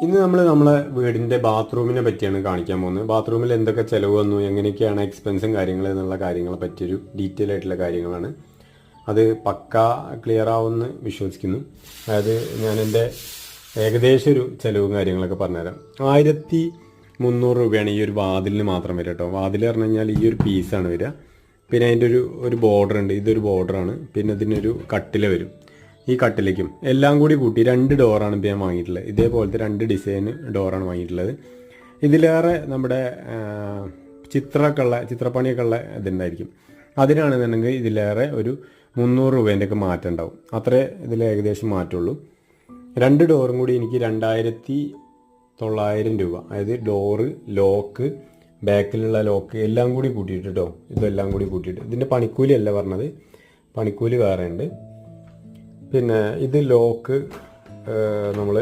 ഇന്ന് നമ്മൾ നമ്മളെ വീടിൻ്റെ ബാത്റൂമിനെ പറ്റിയാണ് കാണിക്കാൻ പോകുന്നത്. ബാത്റൂമിൽ എന്തൊക്കെ ചിലവ് വന്നു, എങ്ങനെയൊക്കെയാണ് എക്സ്പെൻസും കാര്യങ്ങൾ എന്നുള്ള കാര്യങ്ങളെ പറ്റിയൊരു ഡീറ്റെയിൽ ആയിട്ടുള്ള കാര്യങ്ങളാണ്. അത് പക്കാ ക്ലിയർ ആവുമെന്ന് വിശ്വസിക്കുന്നു. അതായത് ഞാൻ എൻ്റെ ഏകദേശം ഒരു ചിലവും കാര്യങ്ങളൊക്കെ പറഞ്ഞുതരാം. 1300 രൂപയാണ് ഈ ഒരു വാതിലിന് മാത്രം വരിക കേട്ടോ. വാതിൽ പറഞ്ഞു കഴിഞ്ഞാൽ ഈ ഒരു പീസാണ് വരിക. പിന്നെ അതിൻ്റെ ഒരു ബോർഡർ ഉണ്ട്, ഇതൊരു ബോർഡറാണ്. പിന്നെ ഇതിനൊരു കട്ടില വരും. ഈ കട്ടിലേക്കും എല്ലാം കൂടി കൂട്ടി 2 ഡോറാണ് ഇപ്പോൾ ഞാൻ വാങ്ങിയിട്ടുള്ളത്. ഇതേപോലത്തെ 2 ഡിസൈൻ ഡോറാണ് വാങ്ങിയിട്ടുള്ളത്. ഇതിലേറെ നമ്മുടെ ചിത്രപ്പണിയൊക്കെ ഉള്ള ഇതുണ്ടായിരിക്കും. അതിനാണെന്നുണ്ടെങ്കിൽ ഇതിലേറെ ഒരു 300 രൂപേൻ്റെയൊക്കെ മാറ്റം ഉണ്ടാവും. അത്രേ ഇതിൽ ഏകദേശം മാറ്റമുള്ളൂ. 2 ഡോറും കൂടി എനിക്ക് 2900 രൂപ. അതായത് ഡോറ്, ലോക്ക്, ബാക്കിലുള്ള ലോക്ക് എല്ലാം കൂടി കൂട്ടിയിട്ട് കേട്ടോ. ഇതെല്ലാം കൂടി കൂട്ടിയിട്ട്. ഇതിൻ്റെ പണിക്കൂലി അല്ല പറഞ്ഞത്, പണിക്കൂലി വേറെ ഉണ്ട്. പിന്നെ ഇത് ലോക്ക് നമ്മൾ